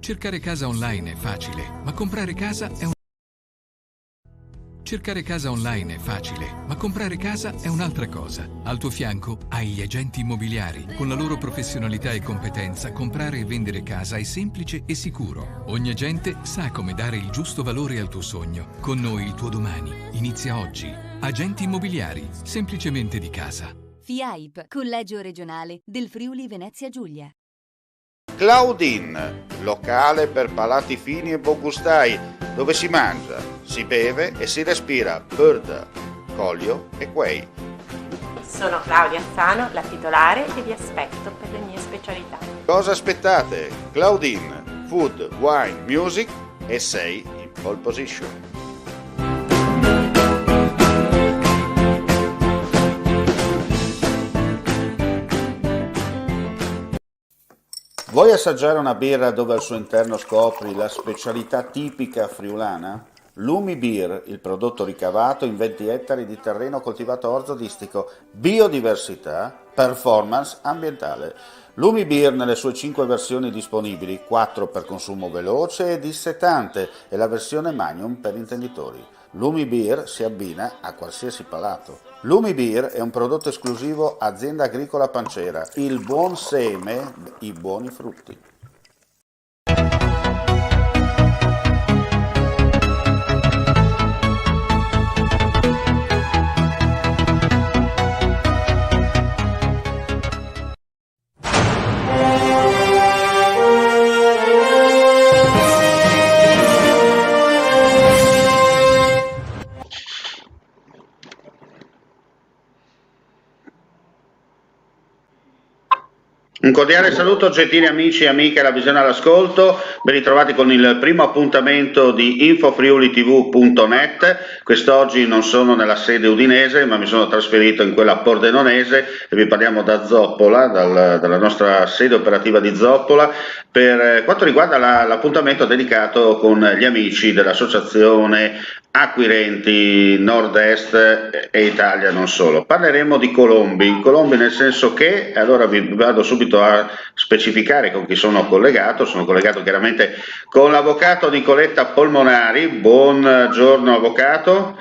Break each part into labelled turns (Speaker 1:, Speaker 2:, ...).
Speaker 1: Cercare casa online è facile, ma comprare casa è Cercare casa online è facile, ma comprare casa è un'altra cosa. Al tuo fianco hai gli agenti immobiliari. Con la loro professionalità e competenza, comprare e vendere casa è semplice e sicuro. Ogni agente sa come dare il giusto valore al tuo sogno. Con noi il tuo domani inizia oggi. Agenti immobiliari, semplicemente di casa.
Speaker 2: FIAIP, Collegio Regionale del Friuli Venezia Giulia.
Speaker 3: Claudine, locale per palati fini e buongustai, dove si mangia, si beve e si respira bird, Collio e Quay.
Speaker 4: Sono Claudia Sano, la titolare, e vi aspetto per le mie specialità.
Speaker 3: Cosa aspettate? Claudine, food, wine, music e sei in pole position. Vuoi assaggiare una birra dove al suo interno scopri la specialità tipica friulana? Lumi Beer, il prodotto ricavato in 20 ettari di terreno coltivato orzodistico, biodiversità, performance ambientale. Lumi Beer nelle sue 5 versioni disponibili, 4 per consumo veloce e dissetante e la versione Magnum per intenditori. Lumi Beer si abbina a qualsiasi palato. Lumi Beer è un prodotto esclusivo Azienda Agricola Pancera, il buon seme, i buoni frutti. Un cordiale saluto gentili amici e amiche alla visione all'ascolto, ben ritrovati con il primo appuntamento di infofriulitv.net. Quest'oggi non sono nella sede udinese ma mi sono trasferito in quella pordenonese e vi parliamo da Zoppola, dalla nostra sede operativa di Zoppola, per quanto riguarda l'appuntamento dedicato con gli amici dell'associazione Acquirenti Nord-Est e Italia non solo. Parleremo di Colombi nel senso che, allora vi vado subito a specificare con chi sono collegato chiaramente con l'avvocato Nicoletta Polmonari. Buongiorno avvocato.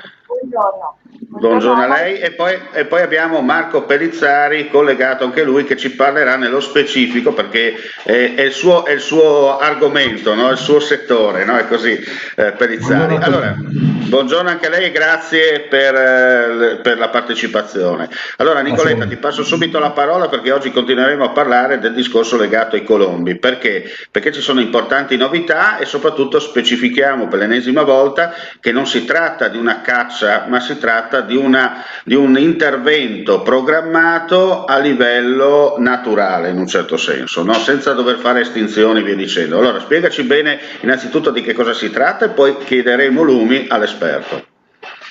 Speaker 3: Buongiorno a lei e poi abbiamo Marco Pellizzari collegato anche lui che ci parlerà nello specifico perché è il suo argomento, no? Il suo settore, no? È così Pellizzari. Allora, buongiorno anche a lei e grazie per la partecipazione. Allora Nicoletta ti passo subito la parola perché oggi continueremo a parlare del discorso legato ai colombi. Perché? Perché ci sono importanti novità e soprattutto specifichiamo per l'ennesima volta che non si tratta di una caccia ma si tratta di un intervento programmato a livello naturale in un certo senso, no? Senza dover fare estinzioni e via dicendo. Allora spiegaci bene innanzitutto di che cosa si tratta e poi chiederemo lumi all'esperto.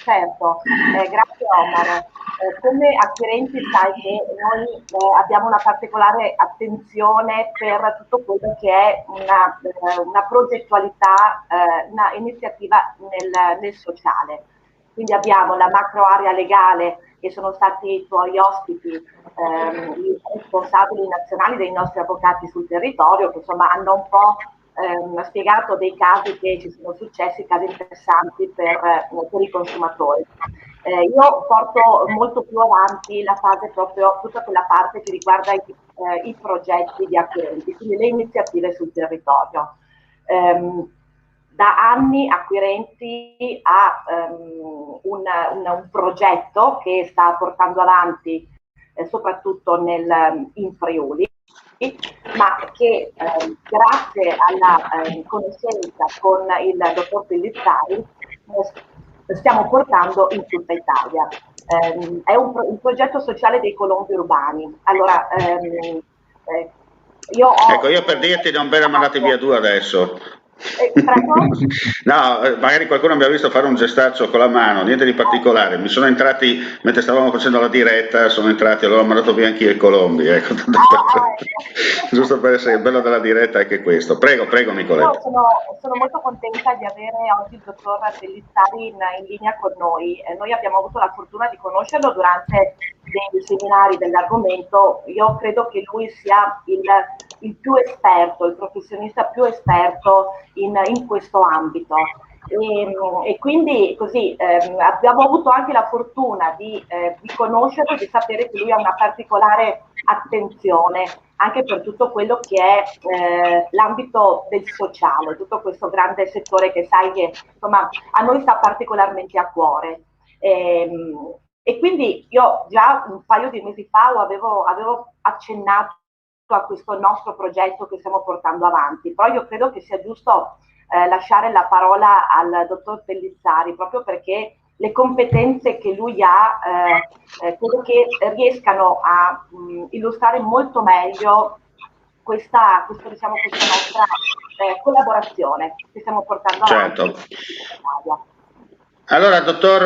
Speaker 5: Certo, grazie Omar. Come acquirenti sai che noi abbiamo una particolare attenzione per tutto quello che è una progettualità, una iniziativa nel sociale. Quindi abbiamo la macro area legale che sono stati i tuoi ospiti, i responsabili nazionali dei nostri avvocati sul territorio che insomma hanno un po' spiegato dei casi che ci sono successi, casi interessanti per i consumatori. Io porto molto più avanti la fase proprio, tutta quella parte che riguarda i progetti di acquirenti, quindi le iniziative sul territorio. Da anni Acquirenti ha un progetto che sta portando avanti soprattutto in Friuli, ma che grazie alla conoscenza con il dottor Pellizzari stiamo portando in tutta Italia. È un progetto sociale dei colombi urbani. Allora, io
Speaker 3: per dirti non ve ne mandate via due adesso. No, magari qualcuno mi ha visto fare un gestaccio con la mano, niente di particolare. Mi sono entrati mentre stavamo facendo la diretta, allora ho mandato via anch'io i colombi, ecco. Giusto per essere bello della diretta anche questo. Prego Nicoletta.
Speaker 5: Sono molto contenta di avere oggi il dottor Pellizzari in linea con noi. Noi abbiamo avuto la fortuna di conoscerlo durante dei seminari dell'argomento. Io credo che lui sia il il più esperto, il professionista più esperto in questo ambito. E quindi così abbiamo avuto anche la fortuna di conoscerlo, di sapere che lui ha una particolare attenzione anche per tutto quello che è l'ambito del sociale, tutto questo grande settore che sai che insomma a noi sta particolarmente a cuore. E quindi io già un paio di mesi fa avevo accennato a questo nostro progetto che stiamo portando avanti, però io credo che sia giusto lasciare la parola al dottor Pellizzari, proprio perché le competenze che lui ha credo che riescano a illustrare molto meglio questa nostra collaborazione che stiamo portando avanti.
Speaker 3: Certo. Allora, dottor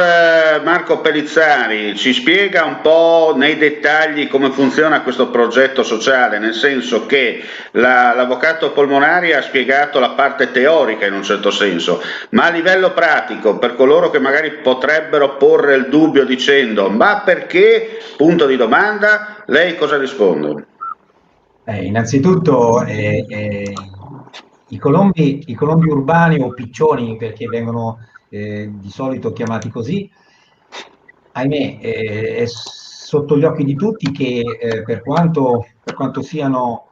Speaker 3: Marco Pellizzari, ci spiega un po' nei dettagli come funziona questo progetto sociale, nel senso che l'avvocato Polmonari ha spiegato la parte teorica in un certo senso, ma a livello pratico, per coloro che magari potrebbero porre il dubbio dicendo ma perché, punto di domanda, lei cosa risponde?
Speaker 6: Innanzitutto i colombi urbani o piccioni, perché vengono di solito chiamati così, ahimè, è sotto gli occhi di tutti che per quanto siano,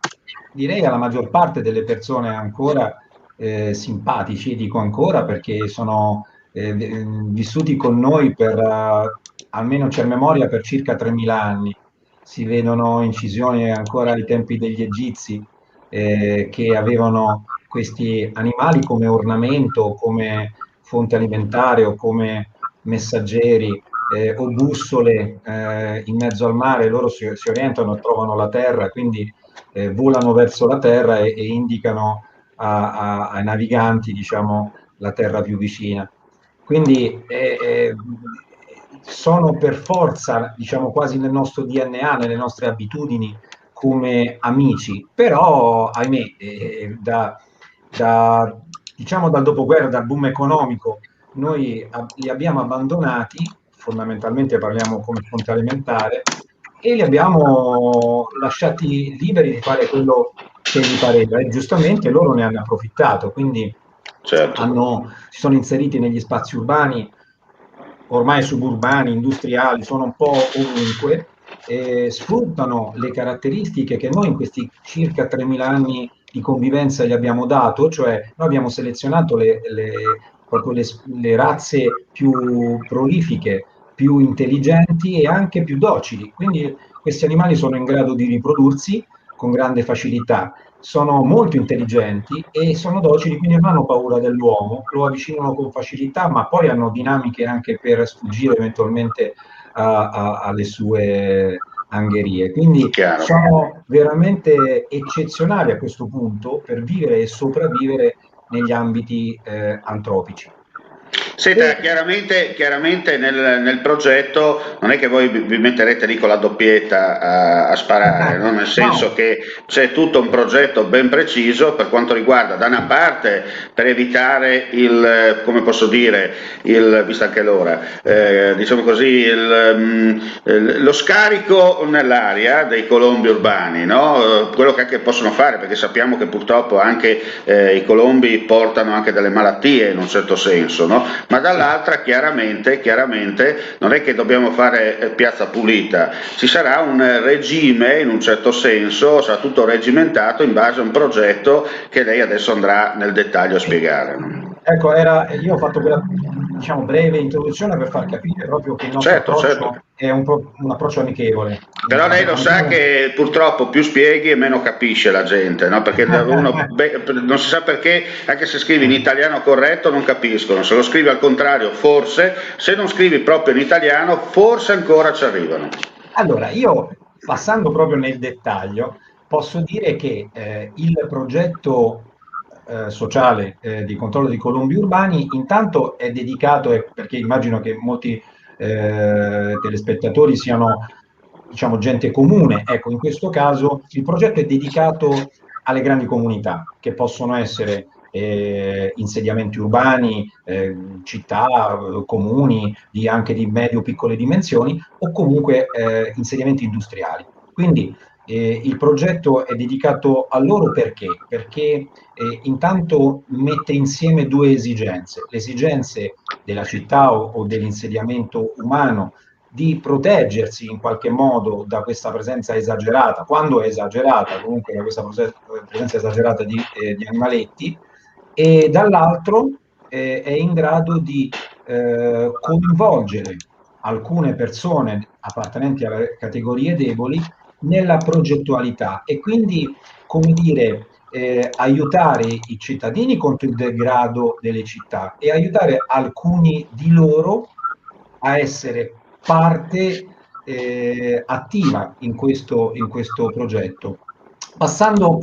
Speaker 6: direi alla maggior parte delle persone ancora simpatici, dico ancora perché sono vissuti con noi per, almeno c'è memoria, per circa 3000 anni. Si vedono incisioni ancora ai tempi degli egizi che avevano questi animali come ornamento, come fonte alimentare o come messaggeri o bussole in mezzo al mare. Loro si orientano, trovano la terra, quindi volano verso la terra e indicano ai naviganti, diciamo, la terra più vicina. Quindi sono per forza, diciamo, quasi nel nostro DNA, nelle nostre abitudini come amici, però ahimè diciamo dal dopoguerra, dal boom economico, noi li abbiamo abbandonati, fondamentalmente parliamo come fonte alimentare, e li abbiamo lasciati liberi di fare quello che gli pareva, e giustamente loro ne hanno approfittato, quindi
Speaker 3: certo.
Speaker 6: si sono inseriti negli spazi urbani, ormai suburbani, industriali, sono un po' ovunque, sfruttano le caratteristiche che noi in questi circa 3000 anni di convivenza gli abbiamo dato, cioè noi abbiamo selezionato proprio le razze più prolifiche, più intelligenti e anche più docili, quindi questi animali sono in grado di riprodursi con grande facilità, sono molto intelligenti e sono docili, quindi non hanno paura dell'uomo, lo avvicinano con facilità, ma poi hanno dinamiche anche per sfuggire eventualmente alle sue angherie. Quindi sono veramente eccezionali a questo punto per vivere e sopravvivere negli ambiti antropici.
Speaker 3: Senta, chiaramente nel progetto non è che voi vi metterete lì con la doppietta a sparare, no? Nel senso che c'è tutto un progetto ben preciso per quanto riguarda, da una parte, per evitare come posso dire, vista anche l'ora, diciamo così, lo scarico nell'aria dei colombi urbani, no? Quello che anche possono fare, perché sappiamo che purtroppo anche i colombi portano anche delle malattie in un certo senso, no? Ma dall'altra chiaramente non è che dobbiamo fare piazza pulita, ci sarà un regime in un certo senso, sarà tutto regimentato in base a un progetto che lei adesso andrà nel dettaglio a spiegare.
Speaker 6: Ecco, io ho fatto quella, diciamo, breve introduzione per far capire proprio che il nostro approccio è un approccio amichevole.
Speaker 3: Però lei lo sa che purtroppo più spieghi e meno capisce la gente, no? Perché uno non si sa perché, anche se scrivi in italiano corretto non capiscono, se lo scrivi al contrario forse, se non scrivi proprio in italiano forse ancora ci arrivano.
Speaker 6: Allora, io passando proprio nel dettaglio posso dire che il progetto sociale di controllo di colombi urbani intanto è dedicato, perché immagino che molti telespettatori siano, diciamo, gente comune, ecco, in questo caso il progetto è dedicato alle grandi comunità, che possono essere insediamenti urbani, città, comuni anche di medio-piccole dimensioni, o comunque insediamenti industriali. Quindi Il progetto è dedicato a loro perché intanto mette insieme due esigenze: le esigenze della città o dell'insediamento umano di proteggersi in qualche modo da questa presenza esagerata, quando è esagerata, comunque da questa presenza esagerata di animaletti, e dall'altro è in grado di coinvolgere alcune persone appartenenti alle categorie deboli nella progettualità e quindi, come dire, aiutare i cittadini contro il degrado delle città e aiutare alcuni di loro a essere parte attiva in questo progetto. Passando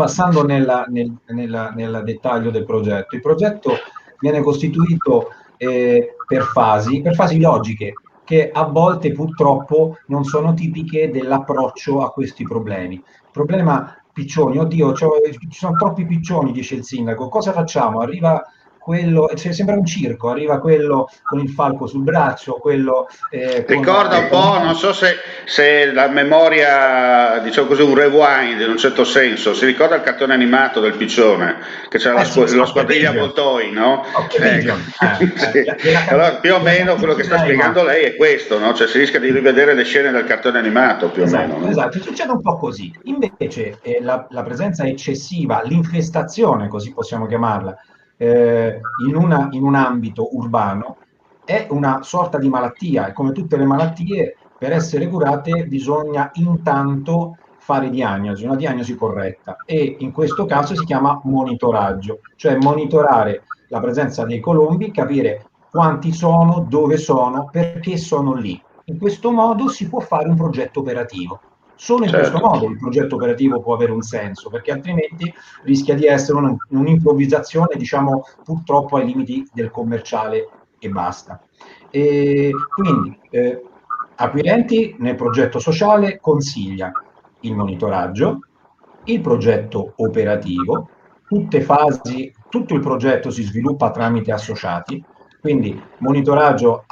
Speaker 6: nel dettaglio del progetto, il progetto viene costituito per fasi logiche, che a volte purtroppo non sono tipiche dell'approccio a questi problemi. Il problema piccioni, oddio, ci sono troppi piccioni, dice il sindaco, cosa facciamo? Arriva quello, sembra un circo, arriva quello con il falco sul braccio, quello
Speaker 3: ricorda un po', non so se la memoria, diciamo così, un rewind in un certo senso, si ricorda il cartone animato del piccione, che c'era la squadriglia avvoltoi, no? Sì. Allora più o meno quello che sta spiegando lei è questo, no? Cioè si rischia di rivedere le scene del cartone animato più o meno. No?
Speaker 6: Esatto, succede un po' così. Invece la presenza eccessiva, l'infestazione, così possiamo chiamarla, in un ambito urbano è una sorta di malattia, e come tutte le malattie, per essere curate bisogna intanto fare diagnosi, una diagnosi corretta, e in questo caso si chiama monitoraggio, cioè monitorare la presenza dei colombi, capire quanti sono, dove sono, perché sono lì. In questo modo si può fare un progetto operativo. Solo in questo modo il progetto operativo può avere un senso, perché altrimenti rischia di essere un'improvvisazione, diciamo, purtroppo ai limiti del commerciale e basta. E quindi Acquirenti nel progetto sociale consiglia il monitoraggio, il progetto operativo, tutto il progetto si sviluppa tramite associati, quindi monitoraggio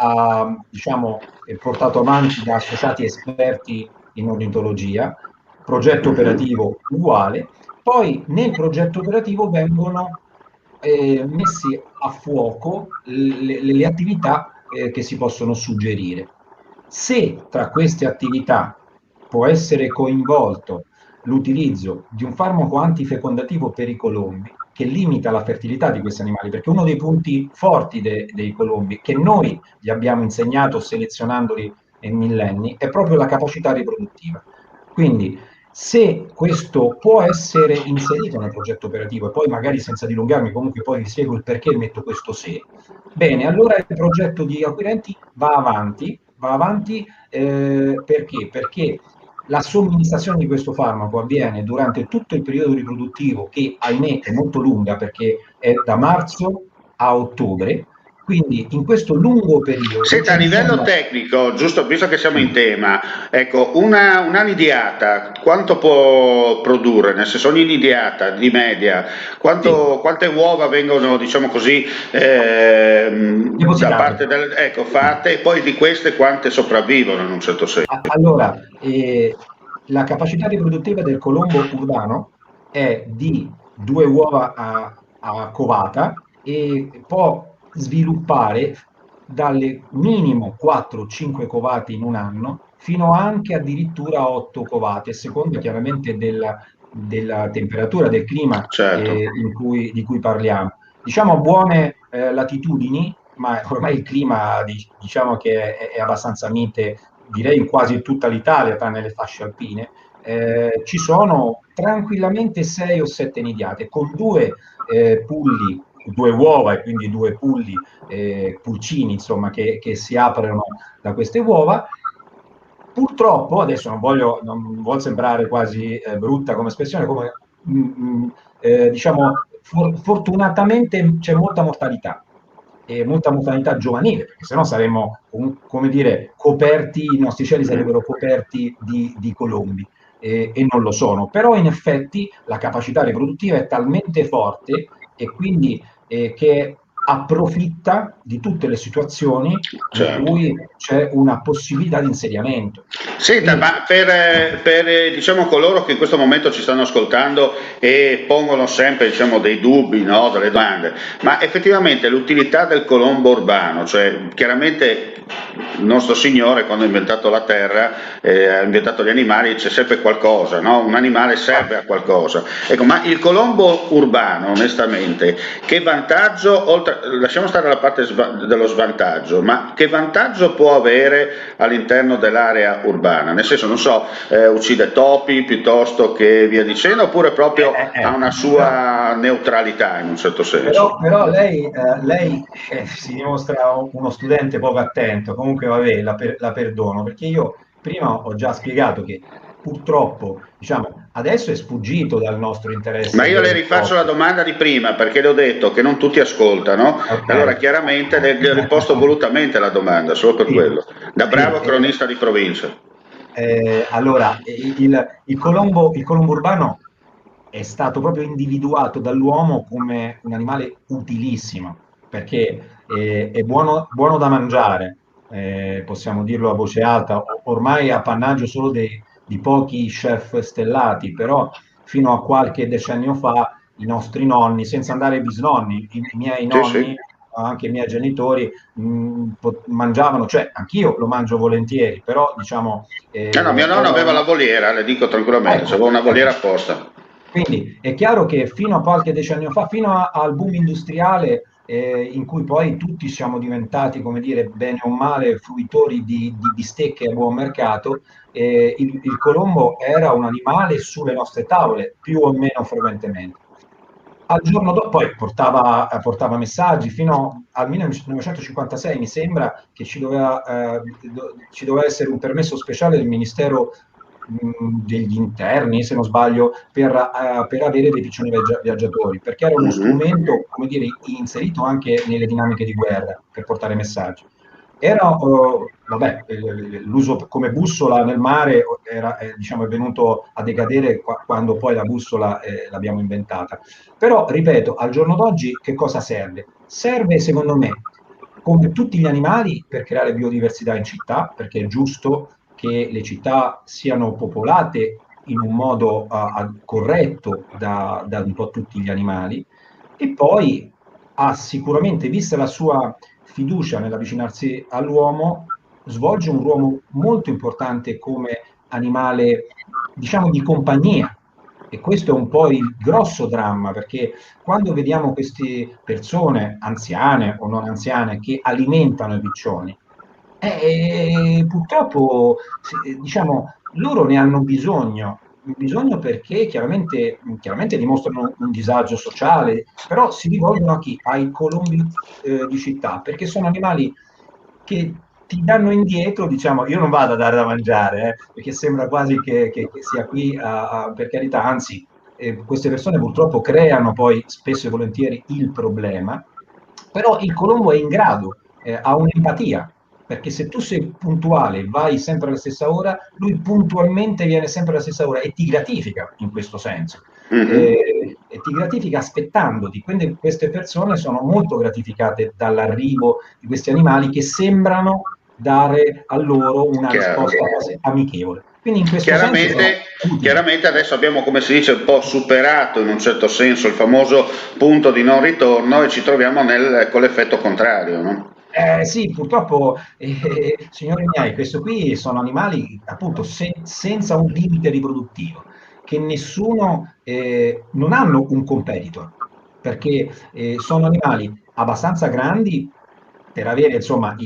Speaker 6: diciamo, portato avanti da associati esperti in ornitologia, progetto operativo uguale, poi nel progetto operativo vengono messi a fuoco le attività che si possono suggerire. Se tra queste attività può essere coinvolto l'utilizzo di un farmaco antifecondativo per i colombi, che limita la fertilità di questi animali, perché uno dei punti forti dei colombi, che noi gli abbiamo insegnato selezionandoli nei millenni, è proprio la capacità riproduttiva. Quindi, se questo può essere inserito nel progetto operativo, e poi magari senza dilungarmi, comunque poi vi spiego il perché metto questo se, bene, allora il progetto di Acquirenti va avanti perché? Perché la somministrazione di questo farmaco avviene durante tutto il periodo riproduttivo, che ahimè è molto lunga perché è da marzo a ottobre. Quindi in questo lungo periodo...
Speaker 3: Senta, a livello tecnico, giusto visto che siamo in tema, ecco, una nidiata quanto può produrre? Nel senso, ogni nidiata di media, quante uova vengono, diciamo così, da parte fatte, e poi di queste quante sopravvivono in un certo senso?
Speaker 6: Allora, la capacità riproduttiva del colombo urbano è di 2 uova a covata e può sviluppare dalle minimo 4-5 covate in un anno fino anche addirittura 8 covate, a seconda chiaramente della temperatura, del clima di cui parliamo. Diciamo a buone latitudini, ma ormai il clima diciamo che è abbastanza mite, direi in quasi tutta l'Italia, tranne le fasce alpine, ci sono tranquillamente 6 o 7 nidiate, con 2 pulli, 2 uova e quindi 2 pulli, pulcini, insomma, che si aprono da queste uova. Purtroppo, adesso non vuol sembrare quasi brutta come espressione, come diciamo, fortunatamente c'è molta mortalità. E molta mortalità giovanile, perché sennò saremmo, come dire, coperti, i nostri cieli sarebbero coperti di colombi, e non lo sono. Però in effetti la capacità riproduttiva è talmente forte, e quindi che approfitta di tutte le situazioni
Speaker 3: Certo.
Speaker 6: in cui c'è una possibilità di insediamento.
Speaker 3: Senta, ma per diciamo, coloro che in questo momento ci stanno ascoltando e pongono sempre diciamo, dei dubbi, no, delle domande, ma effettivamente l'utilità del colombo urbano, cioè chiaramente il nostro Signore quando ha inventato la terra, ha inventato gli animali, c'è sempre qualcosa, no? Un animale serve a qualcosa. Ecco, ma il colombo urbano, onestamente, che vantaggio, lasciamo stare la parte dello svantaggio, ma che vantaggio può avere all'interno dell'area urbana? Nel senso, non so, uccide topi piuttosto che via dicendo, oppure proprio ha una sua neutralità in un certo senso?
Speaker 6: Però lei si dimostra uno studente poco attento, comunque vabbè, la perdono, perché io prima ho già spiegato che purtroppo, diciamo, adesso è sfuggito dal nostro interesse.
Speaker 3: Ma io le rifaccio la domanda di prima perché le ho detto che non tutti ascoltano,
Speaker 6: Okay.
Speaker 3: Allora chiaramente le ho riposto volutamente la domanda, solo per quello, da bravo cronista di provincia.
Speaker 6: Allora, il colombo urbano è stato proprio individuato dall'uomo come un animale utilissimo, perché è buono da mangiare, possiamo dirlo a voce alta, ormai è appannaggio solo di pochi chef stellati, però fino a qualche decennio fa i nostri nonni, senza andare ai bisnonni, i miei
Speaker 3: Sì,
Speaker 6: nonni,
Speaker 3: sì.
Speaker 6: anche i miei genitori, mangiavano, cioè anch'io lo mangio volentieri, però diciamo...
Speaker 3: No, mio nonno aveva la voliera, le dico tranquillamente,
Speaker 6: ecco,
Speaker 3: aveva una voliera
Speaker 6: ecco.
Speaker 3: apposta.
Speaker 6: Quindi è chiaro che fino a qualche decennio fa, al boom industriale, in cui poi tutti siamo diventati, come dire, bene o male, fruitori di bistecche a buon mercato, il colombo era un animale sulle nostre tavole, più o meno frequentemente. Al giorno dopo, poi portava messaggi, fino al 1956 mi sembra che ci doveva essere un permesso speciale del Ministero degli Interni, se non sbaglio, per avere dei piccioni viaggiatori, perché era uno strumento, come dire, inserito anche nelle dinamiche di guerra per portare messaggi. Era, vabbè, l'uso come bussola nel mare diciamo, è venuto a decadere quando poi la bussola l'abbiamo inventata. Però, ripeto, al giorno d'oggi che cosa serve? Serve, secondo me, come tutti gli animali, per creare biodiversità in città, perché è giusto che le città siano popolate in un modo corretto da un po' tutti gli animali, e poi ha sicuramente, vista la sua fiducia nell'avvicinarsi all'uomo, svolge un ruolo molto importante come animale, diciamo, di compagnia. E questo è un po' il grosso dramma, perché quando vediamo queste persone, anziane o non anziane, che alimentano i piccioni, purtroppo, diciamo, loro ne hanno bisogno perché chiaramente dimostrano un disagio sociale, però si rivolgono a chi? Ai colombi di città, perché sono animali che ti danno indietro, diciamo, io non vado a dare da mangiare, perché sembra quasi che sia qui, per carità, anzi, queste persone purtroppo creano poi spesso e volentieri il problema, però il colombo è in grado, ha un'empatia, perché se tu sei puntuale, vai sempre alla stessa ora, lui puntualmente viene sempre alla stessa ora e ti gratifica in questo senso. E ti gratifica aspettandoti, quindi queste persone sono molto gratificate dall'arrivo di questi animali che sembrano dare a loro una risposta quasi amichevole. Quindi in questo senso
Speaker 3: chiaramente adesso abbiamo, come si dice, un po' superato in un certo senso il famoso punto di non ritorno e ci troviamo con l'effetto contrario, no?
Speaker 6: Sì, purtroppo, signori miei, questo qui sono animali appunto senza un limite riproduttivo, che non hanno un competitor, perché sono animali abbastanza grandi per avere, insomma,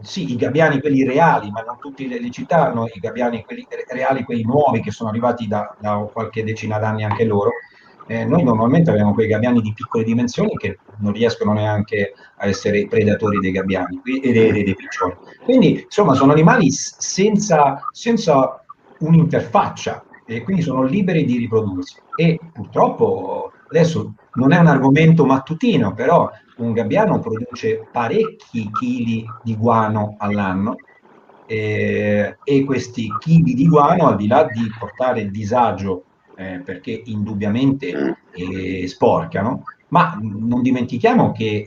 Speaker 6: sì, i gabbiani, quelli reali, ma non tutte le città hanno i gabbiani, quelli reali, quelli nuovi che sono arrivati da qualche decina d'anni anche loro. Noi normalmente abbiamo quei gabbiani di piccole dimensioni che non riescono neanche a essere predatori dei gabbiani e dei piccioni. Quindi, insomma, sono animali senza un'interfaccia e quindi sono liberi di riprodursi. E purtroppo adesso non è un argomento mattutino, però un gabbiano produce parecchi chili di guano all'anno, e questi chili di guano, al di là di portare disagio, perché indubbiamente sporcano, ma non dimentichiamo che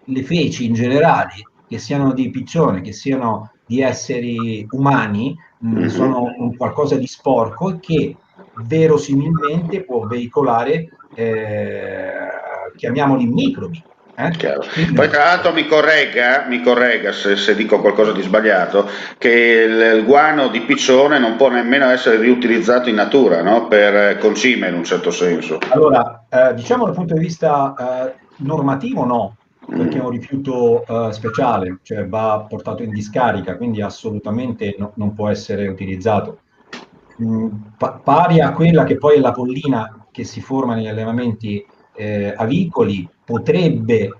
Speaker 6: le feci in generale, che siano di piccione, che siano di esseri umani, sono un qualcosa di sporco e che verosimilmente può veicolare, chiamiamoli microbi.
Speaker 3: Chiaro.
Speaker 6: Quindi,
Speaker 3: Poi tra l'altro mi corregga se dico qualcosa di sbagliato, che il guano di piccione non può nemmeno essere riutilizzato in natura, no? Per concime in un certo senso.
Speaker 6: allora, diciamo dal punto di vista normativo no, perché è un rifiuto speciale, cioè va portato in discarica, quindi assolutamente non può essere utilizzato. Pari a quella che poi è la pollina che si forma negli allevamenti avicoli, potrebbe,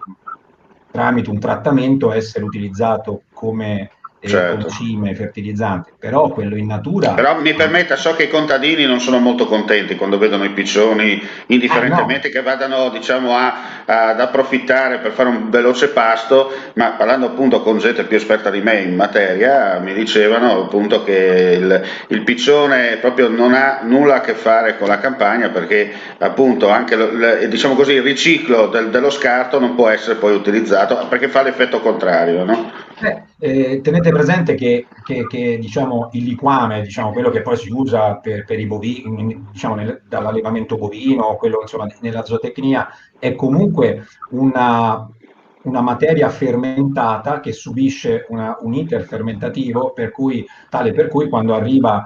Speaker 6: tramite un trattamento, essere utilizzato come
Speaker 3: Certo.
Speaker 6: concime fertilizzante, però quello in natura...
Speaker 3: Però mi permetta, so che i contadini non sono molto contenti quando vedono i piccioni,
Speaker 6: no.
Speaker 3: indifferentemente che vadano, diciamo, ad approfittare per fare un veloce pasto, ma parlando appunto con gente più esperta di me in materia, mi dicevano appunto che il piccione proprio non ha nulla a che fare con la campagna, perché appunto anche diciamo così, il riciclo dello scarto non può essere poi utilizzato perché fa l'effetto contrario, no?
Speaker 6: Tenete presente che, diciamo, il liquame, diciamo, quello che poi si usa per i bovini, diciamo, dall'allevamento bovino, quello insomma nella zootecnia, è comunque una materia fermentata che subisce un iter fermentativo tale per cui quando arriva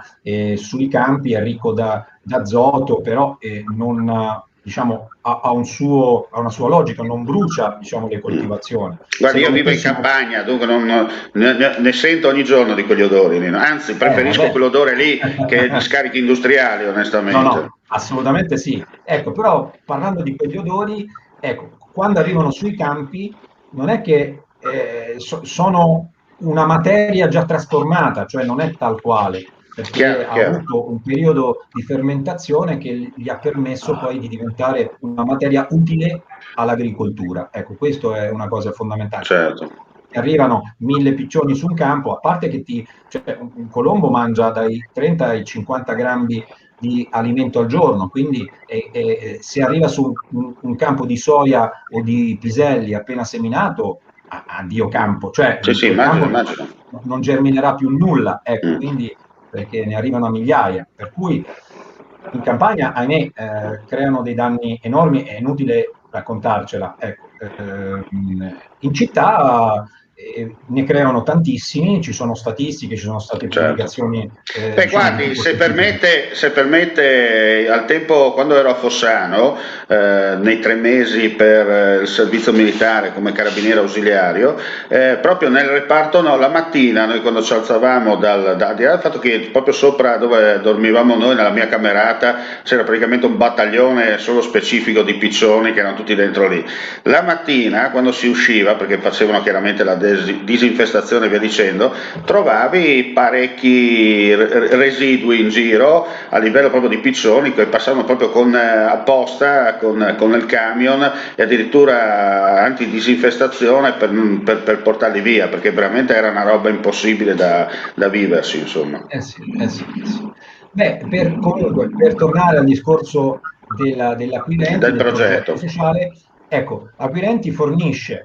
Speaker 6: sui campi è ricco d'azoto, però non, diciamo, ha una sua logica, non brucia, diciamo, le coltivazioni.
Speaker 3: Guarda,
Speaker 6: Se lo
Speaker 3: io vivo in
Speaker 6: mettessimo...
Speaker 3: campagna, dunque ne sento ogni giorno di quegli odori lì, no? Anzi, preferisco
Speaker 6: Vabbè.
Speaker 3: quell'odore lì che di scarichi industriali,
Speaker 6: No,
Speaker 3: onestamente.
Speaker 6: no, assolutamente sì. Ecco, però parlando di quegli odori, ecco, quando arrivano sui campi, non è che sono una materia già trasformata, cioè non è tal quale, perché
Speaker 3: Chiaro,
Speaker 6: ha
Speaker 3: chiaro.
Speaker 6: avuto un periodo di fermentazione che gli ha permesso poi di diventare una materia utile all'agricoltura. Ecco, questo è una cosa fondamentale.
Speaker 3: Certo.
Speaker 6: Arrivano 1000 piccioni su un campo, a parte che cioè, un colombo mangia dai 30 ai 50 grammi di alimento al giorno, quindi se arriva su un campo di soia o di piselli appena seminato, addio campo, cioè
Speaker 3: Sì, sì,
Speaker 6: quel
Speaker 3: immagino,
Speaker 6: campo
Speaker 3: immagino.
Speaker 6: non germinerà più nulla, ecco,
Speaker 3: Mm.
Speaker 6: quindi perché ne arrivano a migliaia, per cui in campagna, ahimè, creano dei danni enormi, è inutile raccontarcela, ecco. In città ne creano tantissimi, ci sono statistiche, ci sono state
Speaker 3: Certo.
Speaker 6: pubblicazioni
Speaker 3: Beh,
Speaker 6: diciamo di
Speaker 3: guardi,
Speaker 6: tipo scientifico.
Speaker 3: se permette, al tempo quando ero a Fossano, nei 3 mesi per il servizio militare come carabiniere ausiliario, proprio nel reparto, no, la mattina, noi quando ci alzavamo al di là del fatto che proprio sopra dove dormivamo noi, nella mia camerata, c'era praticamente un battaglione solo specifico di piccioni che erano tutti dentro lì. La mattina, quando si usciva, perché facevano chiaramente la disinfestazione e via dicendo, trovavi parecchi residui in giro a livello proprio di piccioni che passavano proprio apposta con il camion e addirittura antidisinfestazione per portarli via, perché veramente era una roba impossibile da viversi, insomma.
Speaker 6: Sì, sì. Beh, comunque, per tornare al discorso dell'Acquirenti,
Speaker 3: Del
Speaker 6: del progetto
Speaker 3: progetto.
Speaker 6: sociale, ecco, Acquirenti fornisce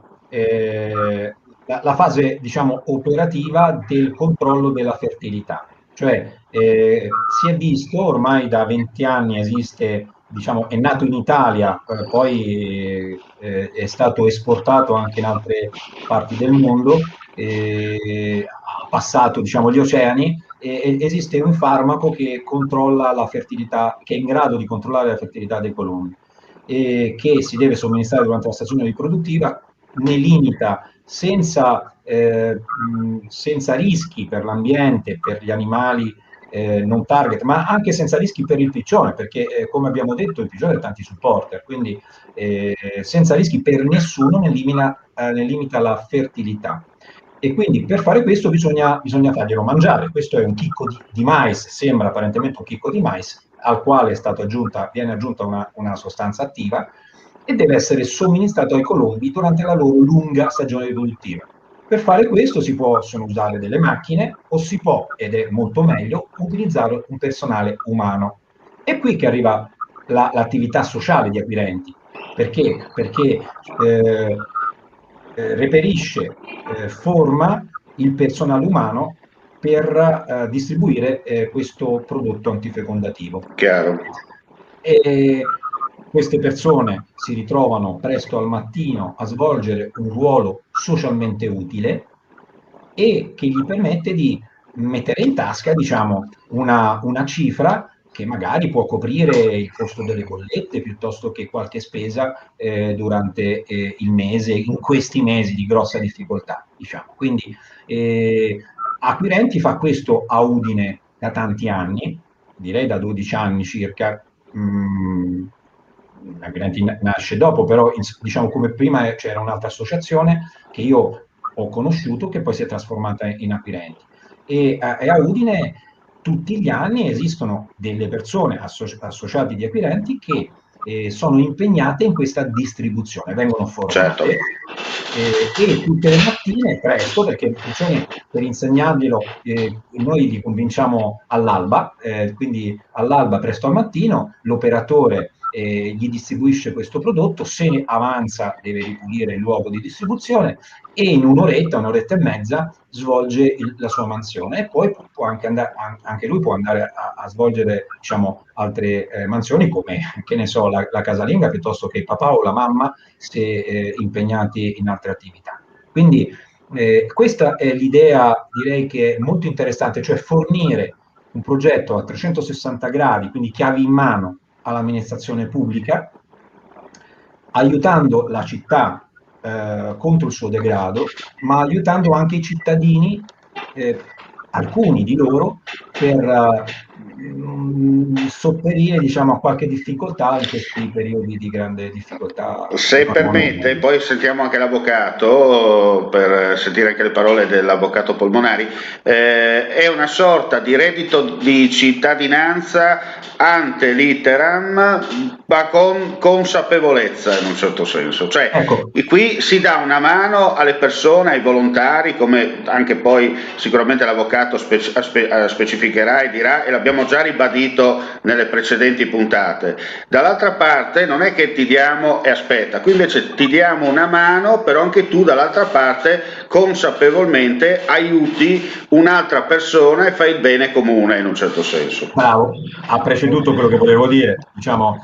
Speaker 6: la fase, diciamo, operativa del controllo della fertilità. Cioè, si è visto, ormai da 20 anni esiste, diciamo, è nato in Italia, poi è stato esportato anche in altre parti del mondo, ha passato, diciamo, gli oceani, esiste un farmaco che controlla la fertilità, che è in grado di controllare la fertilità dei colombi, che si deve somministrare durante la stagione riproduttiva, ne limita senza rischi per l'ambiente, per gli animali non target, ma anche senza rischi per il piccione, perché come abbiamo detto il piccione ha tanti supporter, quindi senza rischi per nessuno ne limita la fertilità. E quindi per fare questo bisogna farglielo mangiare. Questo è un chicco di mais, sembra apparentemente un chicco di mais, al quale viene aggiunta una sostanza attiva e deve essere somministrato ai colombi durante la loro lunga stagione riproduttiva. Per fare questo si possono usare delle macchine o si può, ed è molto meglio, utilizzare un personale umano. È qui che arriva l'attività sociale di Acquirenti. Perché? Perché reperisce, forma il personale umano per distribuire questo prodotto antifecondativo.
Speaker 3: Chiaro.
Speaker 6: E queste persone si ritrovano presto al mattino a svolgere un ruolo socialmente utile e che gli permette di mettere in tasca, diciamo, una cifra che magari può coprire il costo delle bollette piuttosto che qualche spesa durante il mese, in questi mesi di grossa difficoltà, diciamo. Quindi Acquirenti fa questo a Udine da tanti anni, direi da 12 anni circa. Acquirenti nasce dopo, però diciamo come prima c'era un'altra associazione che io ho conosciuto che poi si è trasformata in Acquirenti. E a Udine tutti gli anni esistono delle persone associate di Acquirenti che sono impegnate in questa distribuzione, vengono formate.
Speaker 3: Certo.
Speaker 6: E tutte le mattine presto, perché le funzioni per insegnarglielo noi li convinciamo all'alba, quindi all'alba presto al mattino l'operatore gli distribuisce questo prodotto, se avanza deve ripulire il luogo di distribuzione e in un'oretta e mezza svolge la sua mansione e poi può anche andare, anche lui può andare a svolgere, diciamo, altre mansioni come, che ne so, la casalinga piuttosto che il papà o la mamma se impegnati in altre attività. Quindi questa è l'idea, direi che è molto interessante, cioè fornire un progetto a 360 gradi, quindi chiavi in mano all'amministrazione pubblica, aiutando la città contro il suo degrado, ma aiutando anche i cittadini, alcuni di loro, per sopperire, diciamo, a qualche difficoltà in questi periodi di grande difficoltà.
Speaker 3: Se permette, poi sentiamo anche l'avvocato per sentire anche le parole dell'avvocato Polmonari. È una sorta di reddito di cittadinanza ante litteram, ma con consapevolezza in un certo senso. Cioè,
Speaker 6: ecco,
Speaker 3: qui si dà una mano alle persone, ai volontari, come anche poi sicuramente l'avvocato specificherà e dirà, e l'abbiamo già ribadito nelle precedenti puntate. Dall'altra parte non è che ti diamo e aspetta, qui invece ti diamo una mano, però anche tu dall'altra parte consapevolmente aiuti un'altra persona e fai il bene comune in un certo senso.
Speaker 6: Bravo, ha preceduto quello che volevo dire, diciamo,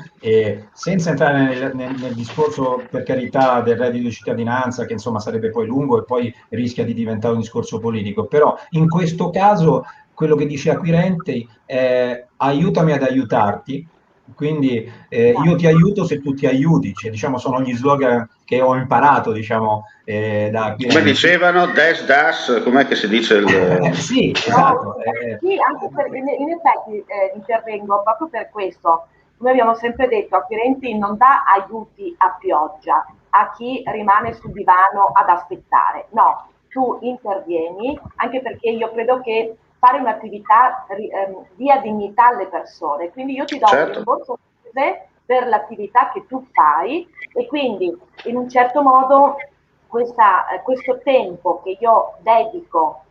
Speaker 6: senza entrare nel discorso, per carità, del reddito di cittadinanza, che insomma sarebbe poi lungo e poi rischia di diventare un discorso politico, però in questo caso quello che dice Acquirenti è aiutami ad aiutarti, quindi io ti aiuto se tu ti aiuti, cioè, diciamo, sono gli slogan che ho imparato, diciamo, da Acquirenti.
Speaker 3: Come dicevano, das, com'è che si dice?
Speaker 6: Sì, esatto.
Speaker 5: Sì, anche in effetti intervengo proprio per questo. Noi abbiamo sempre detto, Acquirenti non dà aiuti a pioggia a chi rimane sul divano ad aspettare. No, tu intervieni, anche perché io credo che fare un'attività dia dignità alle persone. Quindi io ti do un rimborso per l'attività che tu fai e quindi in un certo modo questo tempo che io dedico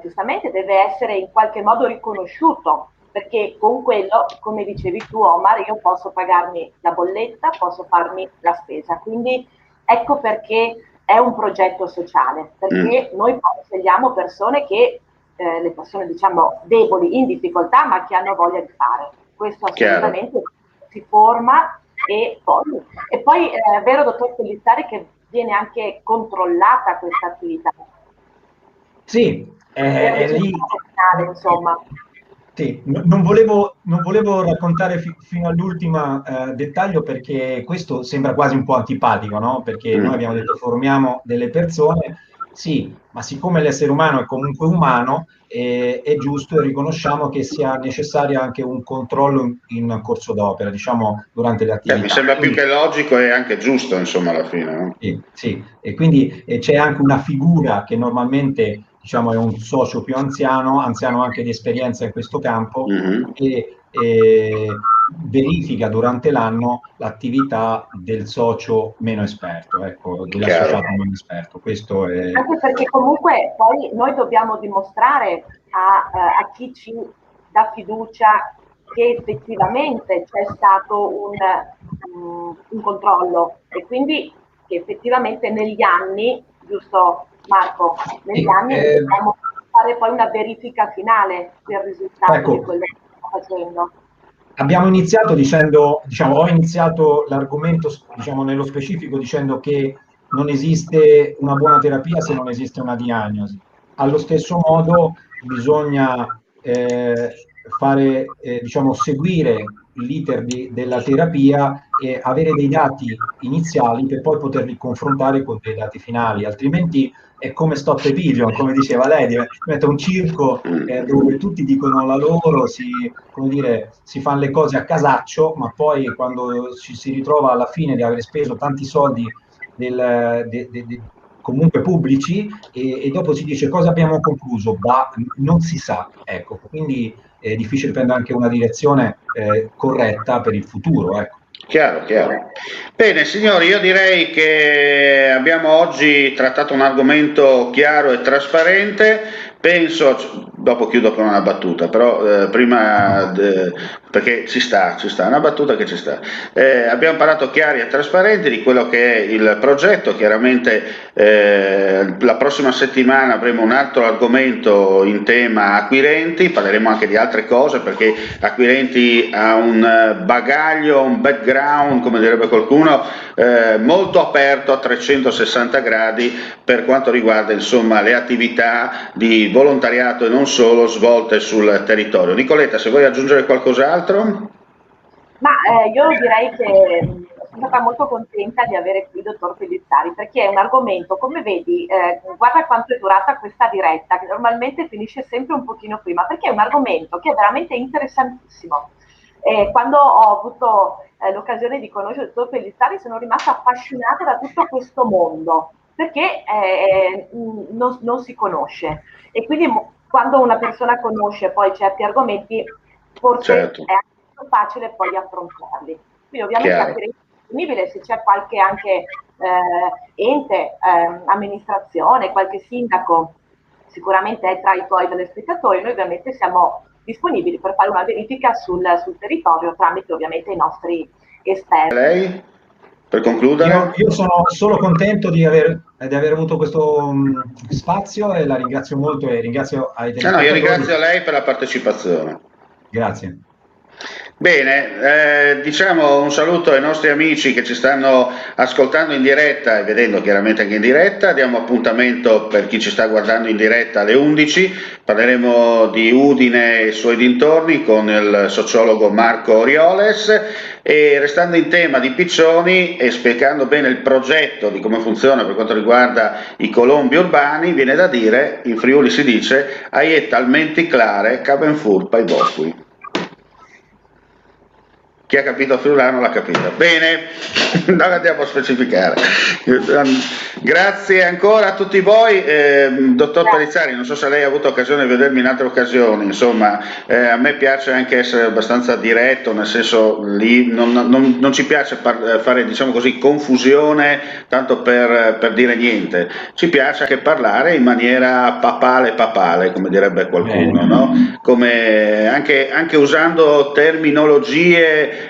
Speaker 5: giustamente deve essere in qualche modo riconosciuto, perché con quello, come dicevi tu Omar, io posso pagarmi la bolletta, posso farmi la spesa, quindi ecco perché è un progetto sociale, perché noi scegliamo persone che le persone, diciamo, deboli, in difficoltà, ma che hanno voglia di fare. Questo assolutamente si forma e poi è vero, dottor Pellizzari, che viene anche controllata questa attività.
Speaker 6: Sì, è lì.
Speaker 5: Insomma.
Speaker 6: Sì, non volevo raccontare fino all'ultimo dettaglio perché questo sembra quasi un po' antipatico, no? Perché noi abbiamo detto formiamo delle persone, sì, ma siccome l'essere umano è comunque umano, è giusto e riconosciamo che sia necessario anche un controllo in corso d'opera, diciamo, durante le attività.
Speaker 3: Mi sembra più che logico e anche giusto, insomma, alla fine. No?
Speaker 6: Sì, e quindi c'è anche una figura che normalmente, diciamo, è un socio più anziano anche di esperienza in questo campo, che verifica durante l'anno l'attività del socio meno esperto, ecco, dell'associato meno esperto. Questo è...
Speaker 5: Anche perché comunque poi noi dobbiamo dimostrare a chi ci dà fiducia che effettivamente c'è stato un controllo e quindi che effettivamente negli anni giusto Marco? Negli anni dobbiamo fare poi una verifica finale del risultato
Speaker 6: ecco,
Speaker 5: di quello che stiamo facendo.
Speaker 6: Abbiamo iniziato dicendo, ho iniziato l'argomento, nello specifico dicendo che non esiste una buona terapia se non esiste una diagnosi. Allo stesso modo bisogna seguire l'iter della terapia e avere dei dati iniziali per poi poterli confrontare con dei dati finali, altrimenti è come Stop e Pigeon, come diceva lei, diventa un circo dove tutti dicono la loro, si fanno le cose a casaccio, ma poi quando ci si ritrova alla fine di aver speso tanti soldi comunque pubblici e dopo si dice cosa abbiamo concluso, non si sa, ecco, quindi è difficile prendere anche una direzione corretta per il futuro, ecco.
Speaker 3: Chiaro. Bene signori, io direi che abbiamo oggi trattato un argomento chiaro e trasparente. Penso, dopo chiudo con una battuta, però perché ci sta, una battuta che ci sta. Abbiamo parlato chiari e trasparenti di quello che è il progetto, chiaramente la prossima settimana avremo un altro argomento in tema acquirenti, parleremo anche di altre cose perché acquirenti ha un bagaglio, un background, come direbbe qualcuno, molto aperto a 360 gradi per quanto riguarda insomma le attività di volontariato e non solo svolte sul territorio. Nicoletta, se vuoi aggiungere qualcos'altro?
Speaker 5: Ma io direi che sono stata molto contenta di avere qui il dottor Pellizzari, perché è un argomento, come vedi, guarda quanto è durata questa diretta, che normalmente finisce sempre un pochino prima, perché è un argomento che è veramente interessantissimo. Quando ho avuto l'occasione di conoscere il dottor Pellizzari sono rimasta affascinata da tutto questo mondo, perché non si conosce, e quindi quando una persona conosce poi certi argomenti forse
Speaker 3: certo.
Speaker 5: è anche facile poi affrontarli. Quindi ovviamente è disponibile se c'è qualche anche ente, amministrazione, qualche sindaco sicuramente è tra i tuoi telespettatori, noi ovviamente siamo disponibili per fare una verifica sul territorio tramite ovviamente i nostri esperti.
Speaker 3: Lei? Per concludere?
Speaker 6: Io sono solo contento di aver avuto questo spazio e la ringrazio molto e ringrazio ai telespettatori.
Speaker 3: Io ringrazio lei per la partecipazione.
Speaker 6: Grazie.
Speaker 3: Bene, diciamo un saluto ai nostri amici che ci stanno ascoltando in diretta e vedendo chiaramente anche in diretta. Diamo appuntamento per chi ci sta guardando in diretta alle 11, parleremo di Udine e i suoi dintorni con il sociologo Marco Orioles, e restando in tema di piccioni e spiegando bene il progetto di come funziona per quanto riguarda i colombi urbani, viene da dire, in Friuli si dice, "Hai talmente clare che ben furpa i boschi". Chi ha capito friulano l'ha capito. Bene, non andiamo a specificare. Grazie ancora a tutti voi. Dottor Pellizzari, non so se lei ha avuto occasione di vedermi in altre occasioni, insomma, a me piace anche essere abbastanza diretto, nel senso lì non ci piace fare, diciamo così, confusione tanto per dire niente, ci piace anche parlare in maniera papale, come direbbe qualcuno, no? Come anche usando terminologie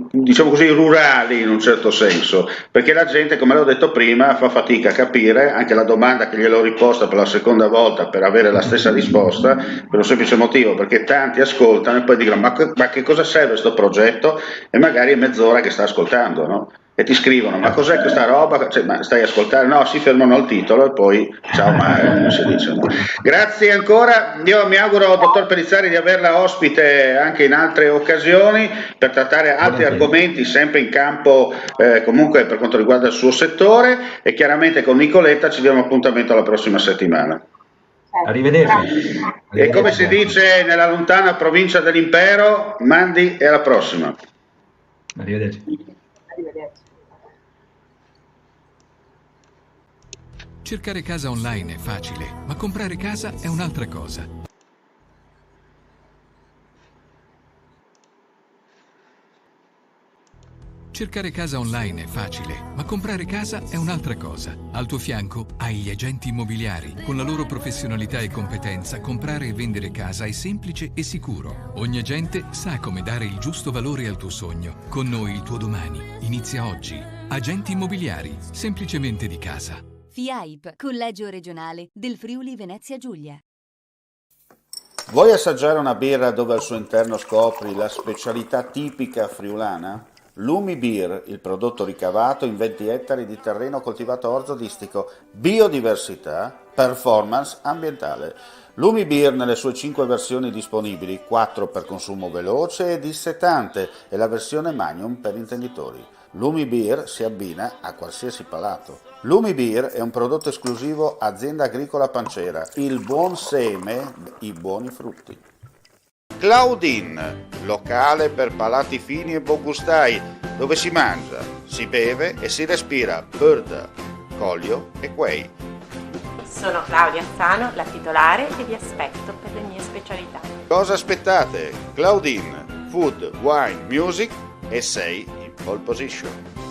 Speaker 3: diciamo così rurali in un certo senso, perché la gente, come l'ho detto prima, fa fatica a capire anche la domanda che gliel'ho riposta per la seconda volta per avere la stessa risposta, per un semplice motivo, perché tanti ascoltano e poi dicono ma che cosa serve questo progetto, e magari è mezz'ora che sta ascoltando, no? E ti scrivono ma cos'è questa roba, cioè, ma stai a ascoltare? No, si fermano al titolo e poi ciao, ma non si dice, no? Grazie ancora, io mi auguro, dottor Pellizzari, di averla ospite anche in altre occasioni per trattare altri argomenti sempre in campo comunque per quanto riguarda il suo settore, e chiaramente con Nicoletta ci diamo appuntamento alla prossima settimana.
Speaker 6: Arrivederci.
Speaker 3: E come si dice nella lontana provincia dell'impero, mandi e alla prossima.
Speaker 6: Arrivederci.
Speaker 5: Arrivederci.
Speaker 1: Cercare casa online è facile, ma comprare casa è un'altra cosa. Cercare casa online è facile, ma comprare casa è un'altra cosa. Al tuo fianco hai gli agenti immobiliari. Con la loro professionalità e competenza, comprare e vendere casa è semplice e sicuro. Ogni agente sa come dare il giusto valore al tuo sogno. Con noi il tuo domani inizia oggi. Agenti immobiliari, semplicemente di casa.
Speaker 2: FIAIP, Collegio Regionale del Friuli Venezia Giulia.
Speaker 3: Vuoi assaggiare una birra dove al suo interno scopri la specialità tipica friulana? Lumi Beer, il prodotto ricavato in 20 ettari di terreno coltivato orzodistico, biodiversità, performance ambientale. Lumi Beer nelle sue 5 versioni disponibili, 4 per consumo veloce e dissetante e la versione Magnum per intenditori. Lumi Beer si abbina a qualsiasi palato. Lumi Beer è un prodotto esclusivo Azienda Agricola Pancera, il buon seme, i buoni frutti. Claudine, locale per palati fini e buongustai, dove si mangia, si beve e si respira birda, Collio e Quay.
Speaker 4: Sono Claudia Azzano, la titolare e vi aspetto per le mie specialità.
Speaker 3: Cosa aspettate? Claudine, food, wine, music e sei in pole position.